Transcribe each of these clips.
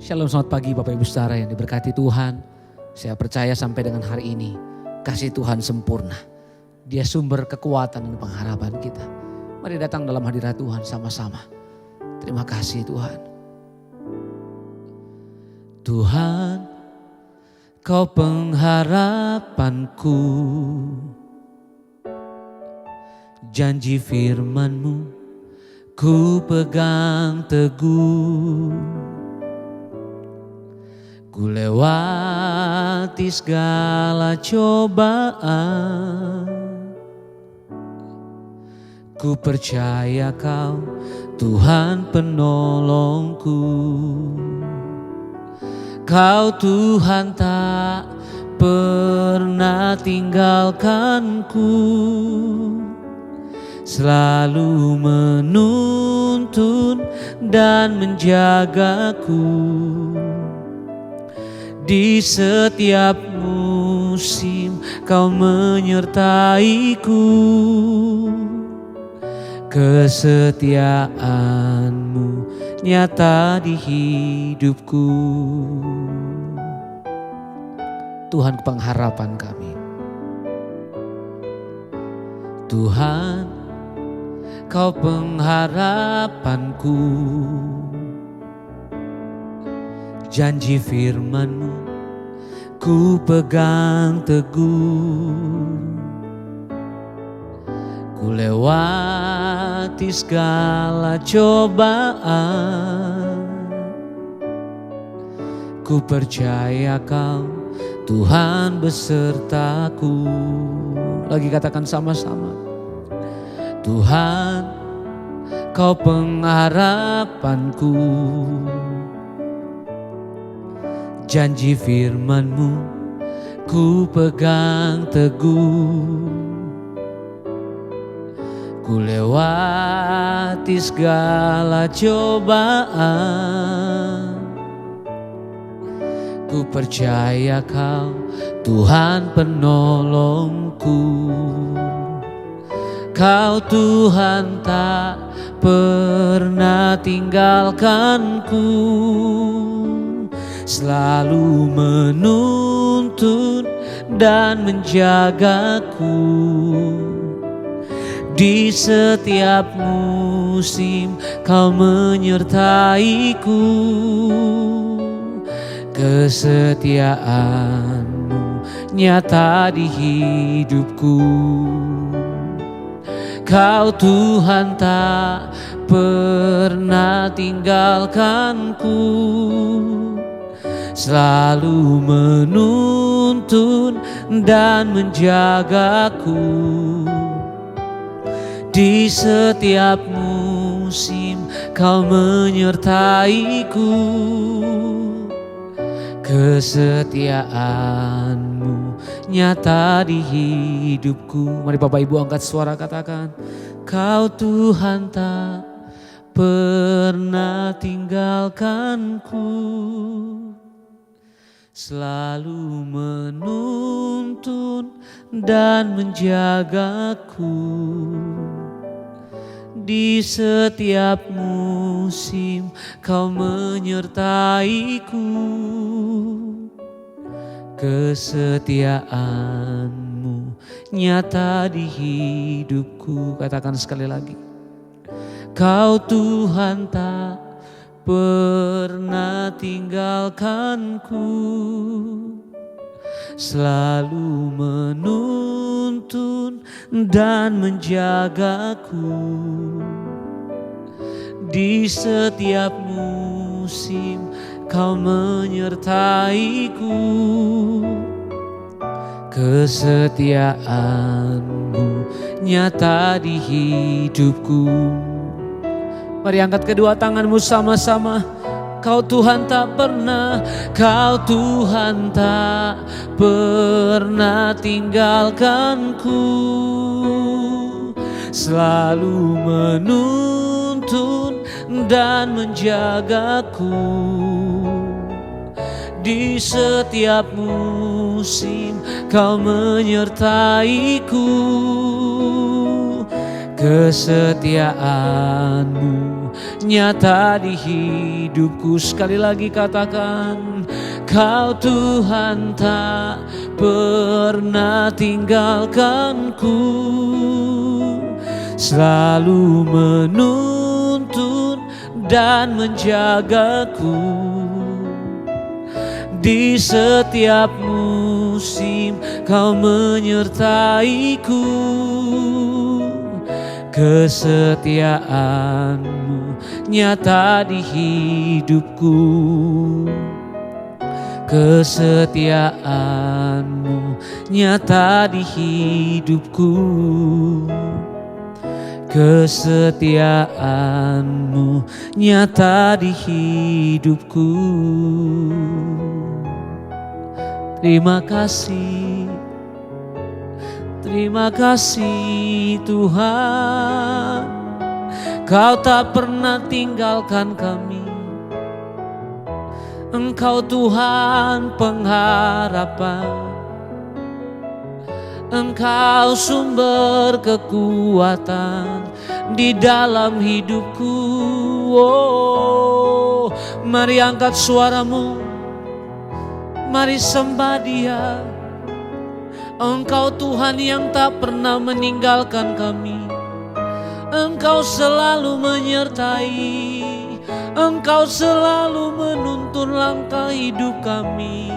Shalom, selamat pagi Bapak Ibu Saudara yang diberkati Tuhan. Saya percaya sampai dengan hari ini kasih Tuhan sempurna. Dia sumber kekuatan dan pengharapan kita. Mari datang dalam hadirat Tuhan sama-sama. Terima kasih Tuhan. Tuhan, Kau pengharapanku. Janji firman-Mu ku pegang teguh. Ku lewati segala cobaan. Ku percaya Kau Tuhan penolongku. Kau Tuhan tak pernah tinggalkanku. Selalu menuntun dan menjagaku. Di setiap musim Kau menyertaiku. Kesetiaan-Mu nyata di hidupku. Tuhan pengharapan kami. Tuhan, Kau pengharapanku. Janji firman-Mu ku pegang teguh. Ku lewati segala cobaan. Ku percaya Kau Tuhan besertaku. Lagi katakan sama-sama. Tuhan, Kau pengharapanku. Janji firman-Mu ku pegang teguh. Ku lewati segala cobaan. Ku percaya Kau Tuhan penolongku. Kau Tuhan tak pernah tinggalkanku. Selalu menuntun dan menjagaku. Di setiap musim Kau menyertaiku. Kesetiaan-Mu nyata di hidupku. Kau Tuhan tak pernah tinggalkanku. Selalu menuntun dan menjagaku. Di setiap musim Kau menyertaiku. Kesetiaan-Mu nyata di hidupku. Mari Bapak Ibu angkat suara katakan. Kau Tuhan tak pernah tinggalkanku. Selalu menuntun dan menjagaku. Di setiap musim Kau menyertaiku. Kesetiaan-Mu nyata di hidupku. Katakan sekali lagi. Kau Tuhan tak pernah tinggalkanku. Selalu menuntun dan menjagaku. Di setiap musim Kau menyertaiku. Kesetiaan-Mu nyata di hidupku. Mari angkat kedua tanganmu sama-sama. Kau Tuhan tak pernah, Kau Tuhan tak pernah tinggalkanku. Selalu menuntun dan menjagaku. Di setiap musim Kau menyertaiku. Kesetiaan-Mu nyata di hidupku. Sekali lagi katakan, Kau Tuhan tak pernah tinggalkanku, selalu menuntun dan menjagaku. Di setiap musim Kau menyertaiku. Kesetiaan-Mu nyata di hidupku. Kesetiaan-Mu nyata di hidupku. Kesetiaan-Mu nyata di hidupku. Terima kasih, terima kasih Tuhan, Kau tak pernah tinggalkan kami. Engkau Tuhan pengharapan, Engkau sumber kekuatan di dalam hidupku. Oh, mari angkat suaramu, mari sembah Dia. Engkau Tuhan yang tak pernah meninggalkan kami. Engkau selalu menyertai, Engkau selalu menuntun langkah hidup kami.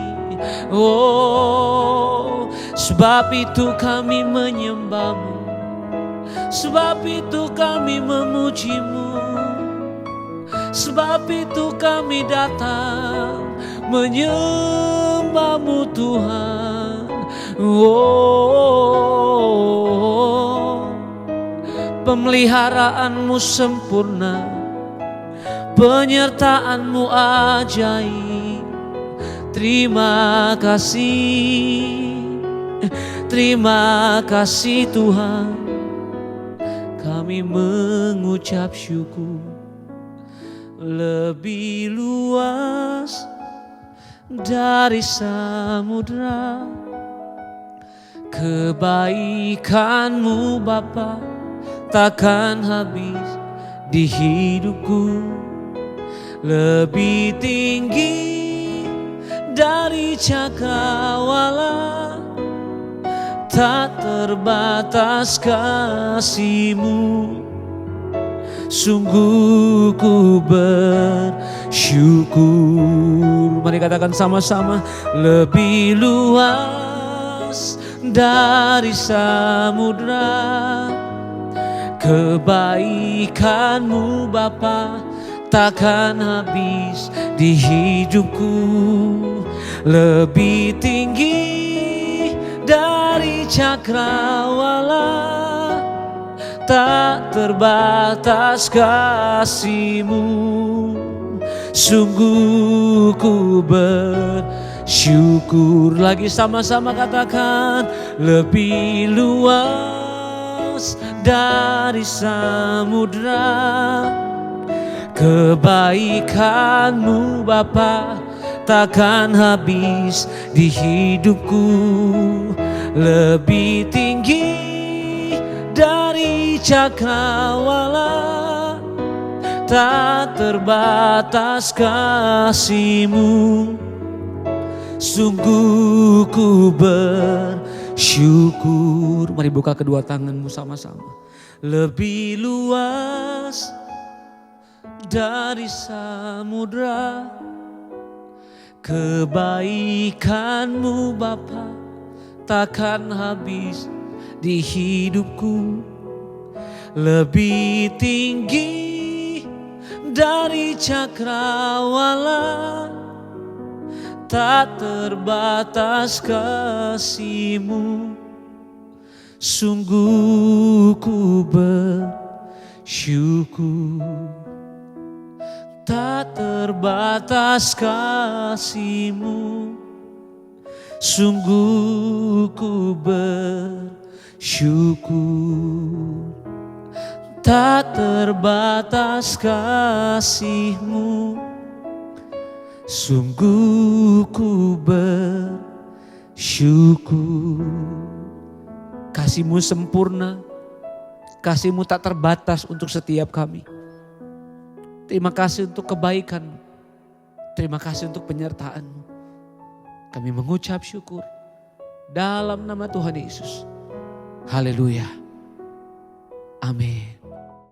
Oh, sebab itu kami menyembah-Mu, sebab itu kami memuji-Mu, sebab itu kami datang menyembah-Mu Tuhan. Oh, pemeliharaan-Mu sempurna, penyertaan-Mu ajaib. Terima kasih Tuhan. Kami mengucap syukur. Lebih luas dari samudra kebaikan-Mu Bapa takkan habis di hidupku. Lebih tinggi dari cakrawala, tak terbatas kasih-Mu. Sungguh ku bersyukur. Mari katakan sama-sama, lebih luas dari samudra kebaikan-Mu Bapa takkan habis di hidupku. Lebih tinggi dari cakrawala, tak terbatas kasih-Mu. Sungguh ku bersyukur. Lagi sama-sama katakan, lebih luas dari samudra kebaikan-Mu Bapa takkan habis di hidupku. Lebih tinggi dari cakrawala, tak terbatas kasih-Mu. Sungguh ku bersyukur. Mari buka kedua tanganmu sama-sama. Lebih luas dari samudra kebaikan-Mu Bapa takkan habis di hidupku. Lebih tinggi dari cakrawala, tak terbatas kasih-Mu. Sungguh ku bersyukur. Tak terbatas kasih-Mu. Sungguh ku bersyukur. Tak terbatas kasih-Mu. Sungguh ku bersyukur. Kasih-Mu sempurna, Kasih-Mu tak terbatas untuk setiap kami. Terima kasih untuk kebaikan-Mu. Terima kasih untuk penyertaan-Mu. Kami mengucap syukur dalam nama Tuhan Yesus. Haleluya. Amin.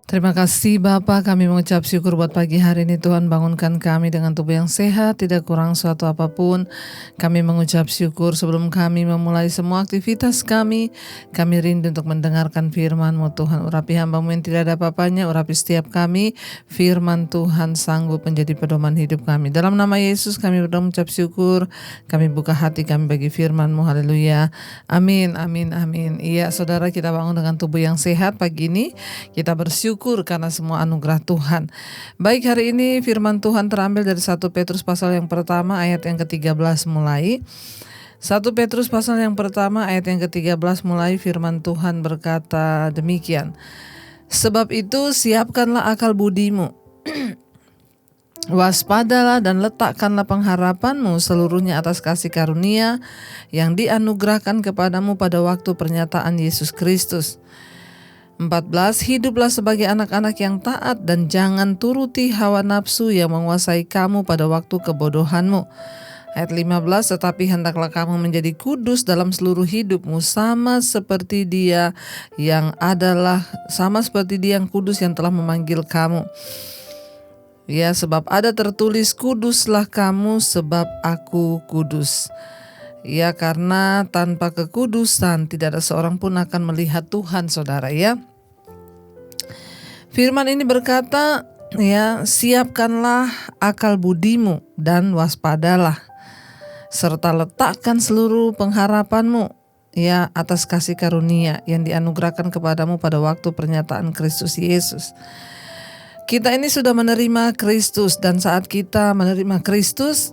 Terima kasih Bapa, kami mengucap syukur buat pagi hari ini. Tuhan bangunkan kami dengan tubuh yang sehat, tidak kurang suatu apapun. Kami mengucap syukur sebelum kami memulai semua aktivitas kami rindu untuk mendengarkan firman-Mu Tuhan. Urapi hamba-Mu yang tidak ada apa-apanya, urapi setiap kami. Firman Tuhan sanggup menjadi pedoman hidup kami. Dalam nama Yesus kami berdoa mengucap syukur. Kami buka hati kami bagi firman-Mu. Haleluya. Amin, amin, amin. Iya saudara, kita bangun dengan tubuh yang sehat pagi ini. Kita bersyukur karena semua anugerah Tuhan. Baik, hari ini firman Tuhan terambil dari 1 Petrus pasal yang pertama ayat yang ke-13 mulai. 1 Petrus pasal yang pertama ayat yang ke-13 mulai, firman Tuhan berkata demikian. Sebab itu siapkanlah akal budimu. Waspadalah dan letakkanlah pengharapanmu seluruhnya atas kasih karunia yang dianugerahkan kepadamu pada waktu pernyataan Yesus Kristus. 14. Hiduplah sebagai anak-anak yang taat dan jangan turuti hawa nafsu yang menguasai kamu pada waktu kebodohanmu. Ayat 15. Tetapi hendaklah kamu menjadi kudus dalam seluruh hidupmu sama seperti Dia yang kudus yang telah memanggil kamu. Ya, sebab ada tertulis, kuduslah kamu sebab aku kudus. Ya, karena tanpa kekudusan tidak ada seorang pun akan melihat Tuhan, saudara ya. Firman ini berkata, ya, siapkanlah akal budimu dan waspadalah, serta letakkan seluruh pengharapanmu ya atas kasih karunia yang dianugerahkan kepadamu pada waktu pernyataan Kristus Yesus. Kita ini sudah menerima Kristus, dan saat kita menerima Kristus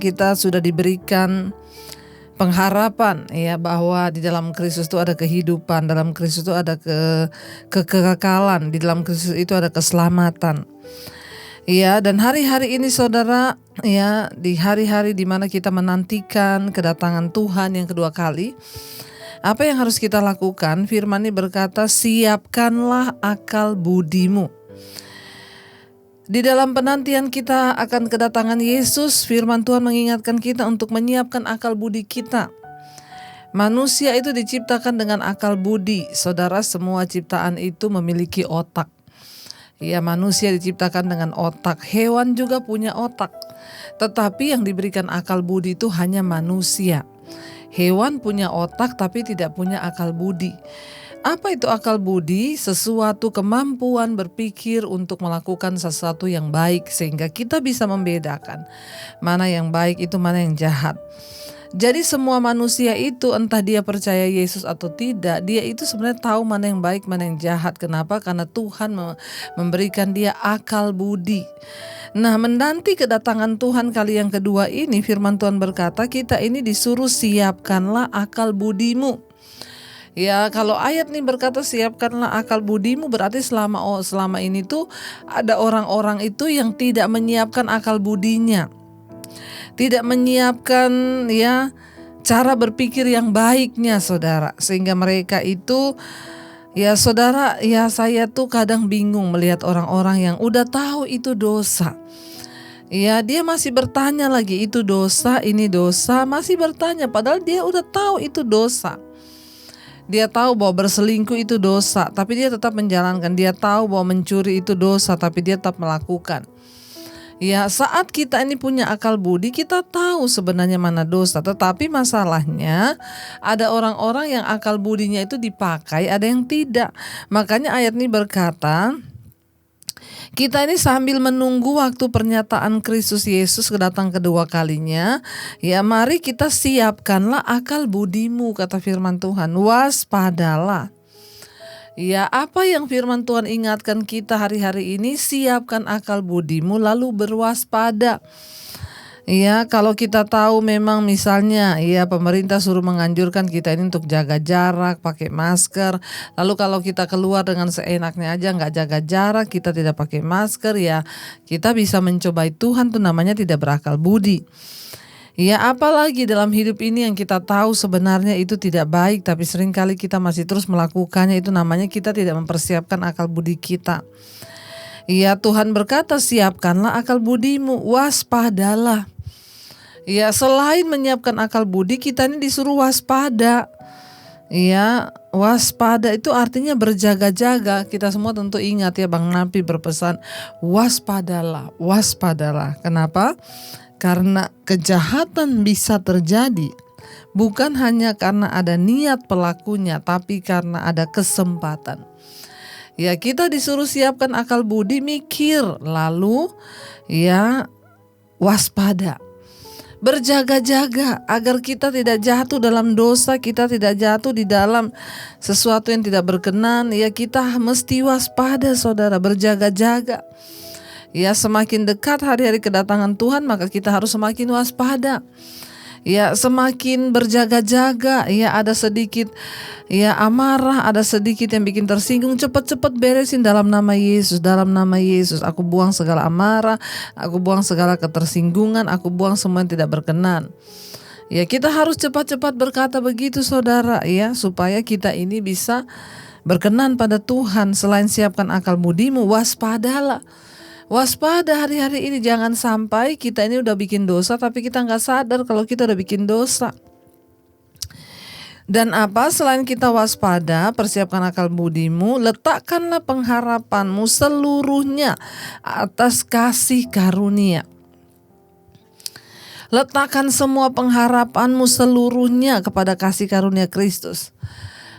kita sudah diberikan pengharapan ya, bahwa di dalam Kristus itu ada kehidupan, dalam Kristus itu ada kekekalan, di dalam Kristus itu ada keselamatan. Ya, dan hari-hari ini saudara ya, di hari-hari di mana kita menantikan kedatangan Tuhan yang kedua kali, apa yang harus kita lakukan? Firman ini berkata, siapkanlah akal budimu. Di dalam penantian kita akan kedatangan Yesus, firman Tuhan mengingatkan kita untuk menyiapkan akal budi kita. Manusia itu diciptakan dengan akal budi. Saudara, semua ciptaan itu memiliki otak. Ya, manusia diciptakan dengan otak. Hewan juga punya otak. Tetapi yang diberikan akal budi itu hanya manusia. Hewan punya otak tapi tidak punya akal budi. Apa itu akal budi? Sesuatu kemampuan berpikir untuk melakukan sesuatu yang baik sehingga kita bisa membedakan mana yang baik itu mana yang jahat. Jadi semua manusia itu, entah dia percaya Yesus atau tidak, dia itu sebenarnya tahu mana yang baik, mana yang jahat. Kenapa? Karena Tuhan memberikan dia akal budi. Nah, menanti kedatangan Tuhan kali yang kedua ini, firman Tuhan berkata kita ini disuruh siapkanlah akal budimu. Ya, kalau ayat ini berkata siapkanlah akal budimu, berarti selama ini tuh ada orang-orang itu yang tidak menyiapkan akal budinya. Tidak menyiapkan ya cara berpikir yang baiknya, saudara. Sehingga mereka itu ya saudara, ya saya tuh kadang bingung melihat orang-orang yang udah tahu itu dosa. Ya, dia masih bertanya lagi itu dosa, ini dosa, masih bertanya padahal dia udah tahu itu dosa. Dia tahu bahwa berselingkuh itu dosa, tapi dia tetap menjalankan. Dia tahu bahwa mencuri itu dosa, tapi dia tetap melakukan. Ya, saat kita ini punya akal budi, kita tahu sebenarnya mana dosa. Tetapi masalahnya ada orang-orang yang akal budinya itu dipakai, ada yang tidak. Makanya ayat ini berkata, kita ini sambil menunggu waktu pernyataan Kristus Yesus kedatang kedua kalinya, ya mari kita siapkanlah akal budimu, kata firman Tuhan. Waspadalah. Ya, apa yang firman Tuhan ingatkan kita hari-hari ini? Siapkan akal budimu lalu berwaspada. Ya, kalau kita tahu memang misalnya ya pemerintah suruh menganjurkan kita ini untuk jaga jarak, pakai masker. Lalu kalau kita keluar dengan seenaknya aja nggak jaga jarak, kita tidak pakai masker, ya kita bisa mencobai Tuhan, tuh namanya tidak berakal budi. Ya, apalagi dalam hidup ini yang kita tahu sebenarnya itu tidak baik, tapi seringkali kita masih terus melakukannya, itu namanya kita tidak mempersiapkan akal budi kita. Ya, Tuhan berkata, siapkanlah akal budimu, waspadalah. Ya, selain menyiapkan akal budi, kita ini disuruh waspada. Ya, waspada itu artinya berjaga-jaga. Kita semua tentu ingat ya, Bang Napi berpesan, waspadalah, waspadalah. Kenapa? Karena kejahatan bisa terjadi bukan hanya karena ada niat pelakunya, tapi karena ada kesempatan. Ya, kita disuruh siapkan akal budi, mikir, lalu ya waspada. Berjaga-jaga agar kita tidak jatuh dalam dosa, kita tidak jatuh di dalam sesuatu yang tidak berkenan. Ya, kita mesti waspada, saudara, berjaga-jaga. Ya, semakin dekat hari-hari kedatangan Tuhan, maka kita harus semakin waspada. Ya, semakin berjaga-jaga. Ya, ada sedikit ya amarah, ada sedikit yang bikin tersinggung, cepat-cepat beresin dalam nama Yesus, dalam nama Yesus. Aku buang segala amarah, aku buang segala ketersinggungan, aku buang semua yang tidak berkenan. Ya, kita harus cepat-cepat berkata begitu, saudara, ya, supaya kita ini bisa berkenan pada Tuhan. Selain siapkan akal budimu, waspadalah. Waspada hari-hari ini, jangan sampai kita ini udah bikin dosa tapi kita gak sadar kalau kita udah bikin dosa. Dan selain kita waspada, persiapkan akal budimu, letakkanlah pengharapanmu seluruhnya atas kasih karunia. Letakkan semua pengharapanmu seluruhnya kepada kasih karunia Kristus.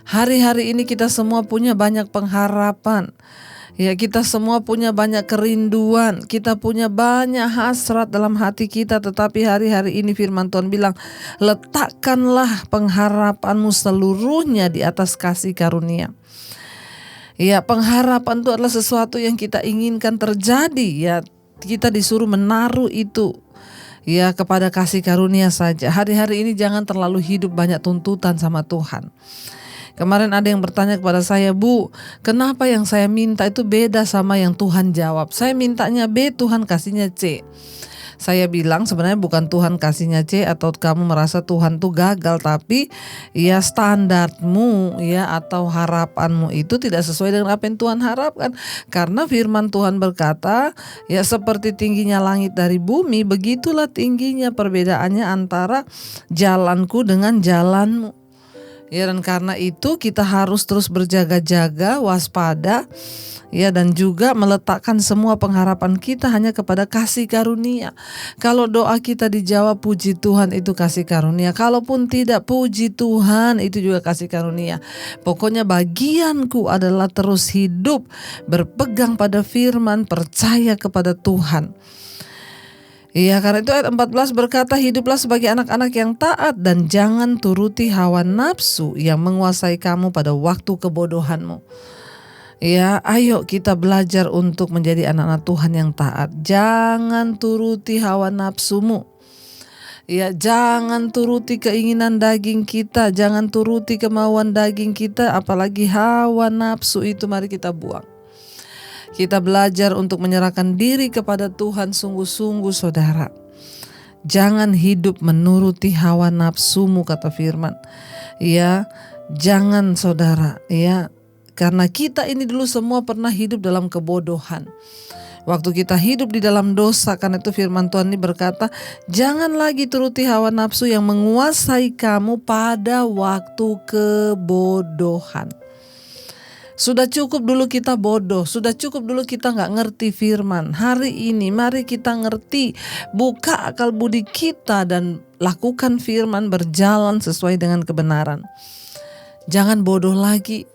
Hari-hari ini kita semua punya banyak pengharapan. Ya, kita semua punya banyak kerinduan, kita punya banyak hasrat dalam hati kita, tetapi hari-hari ini firman Tuhan bilang, letakkanlah pengharapanmu seluruhnya di atas kasih karunia. Ya, pengharapan itu adalah sesuatu yang kita inginkan terjadi. Ya, kita disuruh menaruh itu ya kepada kasih karunia saja. Hari-hari ini jangan terlalu hidup banyak tuntutan sama Tuhan. Kemarin ada yang bertanya kepada saya, Bu, kenapa yang saya minta itu beda sama yang Tuhan jawab? Saya mintanya B, Tuhan kasihnya C. Saya bilang sebenarnya bukan Tuhan kasihnya C atau kamu merasa Tuhan tuh gagal, tapi ya standarmu ya atau harapanmu itu tidak sesuai dengan apa yang Tuhan harapkan. Karena firman Tuhan berkata, ya seperti tingginya langit dari bumi, begitulah tingginya perbedaannya antara jalanku dengan jalanmu. Ya, dan karena itu kita harus terus berjaga-jaga, waspada, ya, dan juga meletakkan semua pengharapan kita hanya kepada kasih karunia. Kalau doa kita dijawab, puji Tuhan, itu kasih karunia. Kalaupun tidak, puji Tuhan, itu juga kasih karunia. Pokoknya bagianku adalah terus hidup, berpegang pada firman, percaya kepada Tuhan. Iya, karena itu ayat 14 berkata, hiduplah sebagai anak-anak yang taat dan jangan turuti hawa nafsu yang menguasai kamu pada waktu kebodohanmu. Ya, ayo kita belajar untuk menjadi anak-anak Tuhan yang taat. Jangan turuti hawa nafsumu. Ya, jangan turuti keinginan daging kita, jangan turuti kemauan daging kita, apalagi hawa nafsu itu mari kita buang. Kita belajar untuk menyerahkan diri kepada Tuhan sungguh-sungguh, saudara. Jangan hidup menuruti hawa nafsumu, kata firman. Ya, jangan, saudara, ya. Karena kita ini dulu semua pernah hidup dalam kebodohan. Waktu kita hidup di dalam dosa, karena itu firman Tuhan ini berkata, jangan lagi turuti hawa nafsu yang menguasai kamu pada waktu kebodohan. Sudah cukup dulu kita bodoh, sudah cukup dulu kita gak ngerti firman. Hari ini mari kita ngerti, buka akal budi kita dan lakukan firman, berjalan sesuai dengan kebenaran. Jangan bodoh lagi,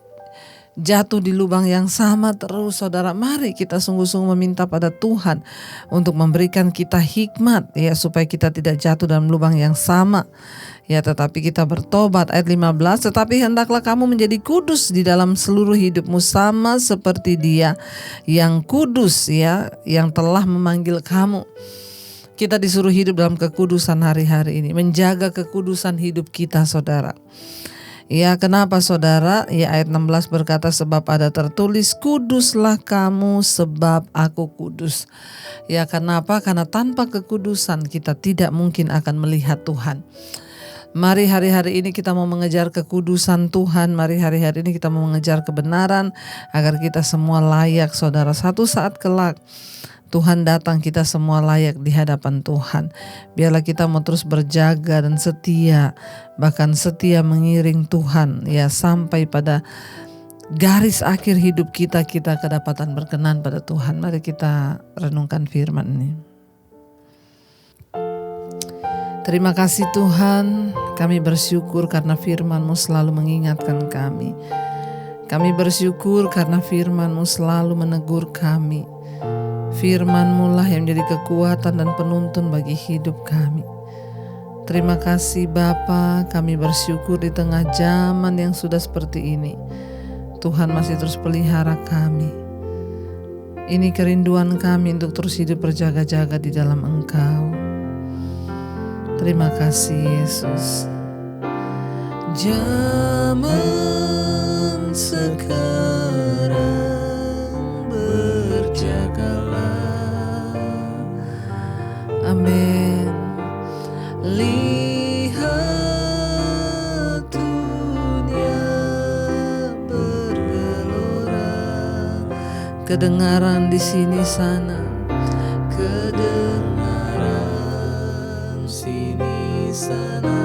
jatuh di lubang yang sama terus, saudara. Mari kita sungguh-sungguh meminta pada Tuhan untuk memberikan kita hikmat, ya, supaya kita tidak jatuh dalam lubang yang sama. Ya, tetapi kita bertobat. Ayat 15, tetapi hendaklah kamu menjadi kudus di dalam seluruh hidupmu, sama seperti Dia yang kudus, ya, yang telah memanggil kamu. Kita disuruh hidup dalam kekudusan hari-hari ini, menjaga kekudusan hidup kita, saudara. Ya, kenapa saudara? Ya, ayat 16 berkata, sebab ada tertulis, kuduslah kamu sebab aku kudus. Ya, kenapa? Karena tanpa kekudusan kita tidak mungkin akan melihat Tuhan. Mari hari-hari ini kita mau mengejar kekudusan Tuhan. Mari hari-hari ini kita mau mengejar kebenaran agar kita semua layak, saudara. Satu saat kelak Tuhan datang, kita semua layak di hadapan Tuhan. Biarlah kita mau terus berjaga dan setia, bahkan setia mengiring Tuhan ya sampai pada garis akhir hidup kita kedapatan berkenan pada Tuhan. Mari kita renungkan firman ini. Terima kasih Tuhan, kami bersyukur karena firman-Mu selalu mengingatkan kami. Kami bersyukur karena firman-Mu selalu menegur kami. Firman-Mu lah yang menjadi kekuatan dan penuntun bagi hidup kami. Terima kasih Bapa, kami bersyukur di tengah zaman yang sudah seperti ini. Tuhan masih terus pelihara kami. Ini kerinduan kami untuk terus hidup berjaga-jaga di dalam Engkau. Terima kasih Yesus. Zaman sekarang berjagalah. Amin. Lihat dunia bergelora, kedengaran di sini sana, kedengaran sini sana,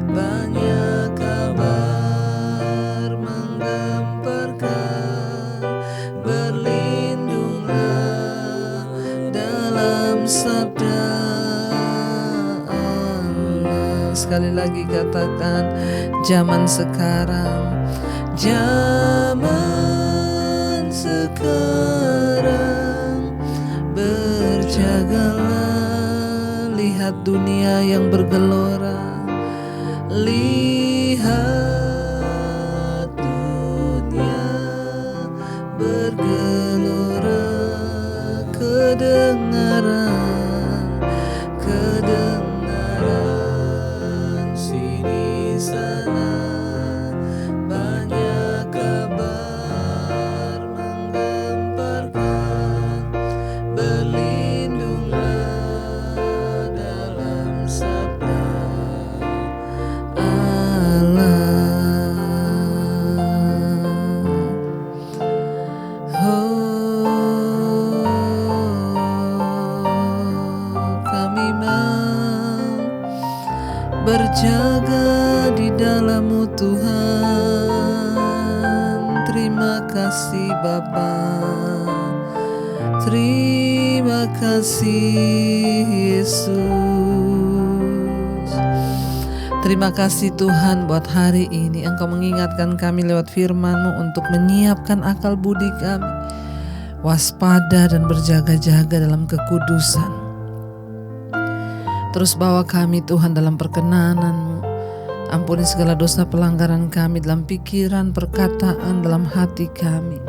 banyak kabar menggemparkan, berlindunglah dalam sabda Allah. Sekali lagi katakan, zaman sekarang, zaman sekarang berjagalah. Lihat dunia yang bergelora, lihat dunia bergelora, kedengaran sini sana, banyak kabar menggemparkan, berlindunglah dalam sabda Allah. Kami mau berjaga di dalam-Mu Tuhan. Terima kasih Bapa, terima kasih Yesus. Terima kasih Tuhan buat hari ini Engkau mengingatkan kami lewat firman-Mu untuk menyiapkan akal budi kami, waspada dan berjaga-jaga dalam kekudusan. Terus bawa kami Tuhan dalam perkenanan-Mu. Ampuni segala dosa pelanggaran kami dalam pikiran, perkataan, dalam hati kami.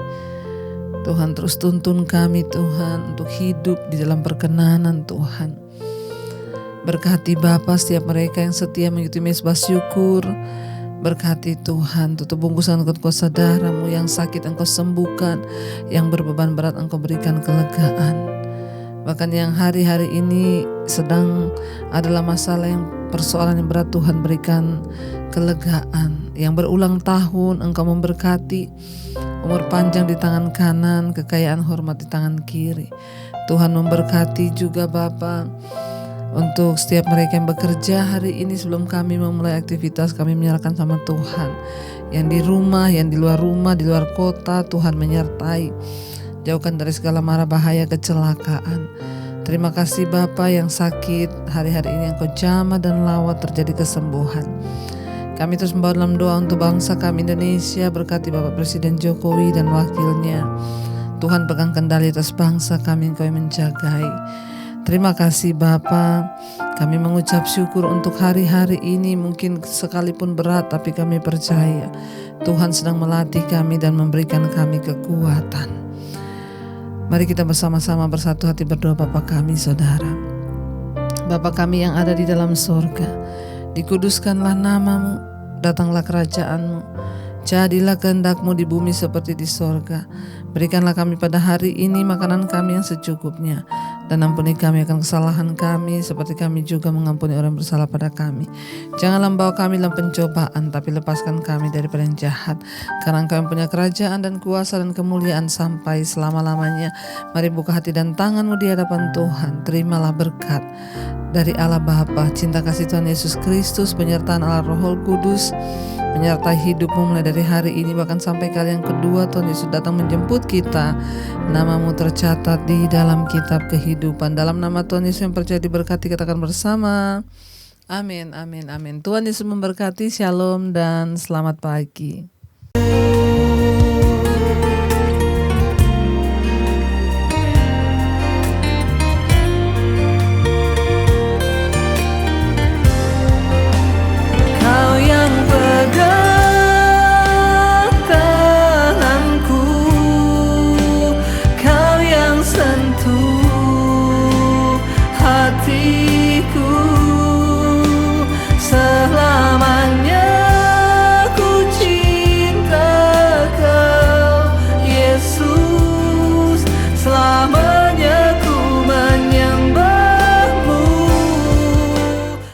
Tuhan terus tuntun kami Tuhan untuk hidup di dalam perkenanan Tuhan. Berkati Bapa setiap mereka yang setia mengikuti mezbah syukur. Berkati Tuhan, tutup bungkusan Engkau saudara-Mu yang sakit Engkau sembuhkan, yang berbeban berat Engkau berikan kelegaan. Bahkan yang hari-hari ini sedang adalah masalah yang persoalan yang berat, Tuhan berikan kelegaan. Yang berulang tahun Engkau memberkati, umur panjang di tangan kanan, kekayaan hormat di tangan kiri. Tuhan memberkati juga Bapa untuk setiap mereka yang bekerja hari ini. Sebelum kami memulai aktivitas, kami menyerahkan sama Tuhan. Yang di rumah, yang di luar rumah, di luar kota, Tuhan menyertai. Jauhkan dari segala mara bahaya kecelakaan. Terima kasih Bapa yang sakit hari-hari ini Engkau jamah dan lawat terjadi kesembuhan. Kami terus membawa dalam doa untuk bangsa kami Indonesia. Berkati Bapak Presiden Jokowi dan wakilnya. Tuhan pegang kendali atas bangsa kami, Engkau yang menjagai. Terima kasih Bapa. Kami mengucap syukur untuk hari-hari ini. Mungkin sekalipun berat, tapi kami percaya Tuhan sedang melatih kami dan memberikan kami kekuatan. Mari kita bersama-sama bersatu hati berdoa. Bapa kami saudara, Bapa kami yang ada di dalam sorga, dikuduskanlah nama-Mu, datanglah kerajaan-Mu. Jadilah kehendak-Mu di bumi seperti di sorga. Berikanlah kami pada hari ini makanan kami yang secukupnya. Dan ampuni kami akan kesalahan kami seperti kami juga mengampuni orang yang bersalah pada kami. Janganlah membawa kami dalam pencobaan, tapi lepaskan kami daripada yang jahat. Karena Engkau yang punya kerajaan dan kuasa dan kemuliaan sampai selama-lamanya. Mari buka hati dan tangan-Mu di hadapan Tuhan. Terimalah berkat dari Allah Bapa, cinta kasih Tuhan Yesus Kristus, penyertaan Allah Roh Kudus menyertai hidupmu mulai dari hari ini bahkan sampai kali yang kedua Tuhan Yesus datang menjemput kita. Namamu tercatat di dalam kitab kehidupan. Dalam nama Tuhan Yesus yang percaya diberkati, katakan bersama. Amin, amin, amin. Tuhan Yesus memberkati. Shalom dan selamat pagi.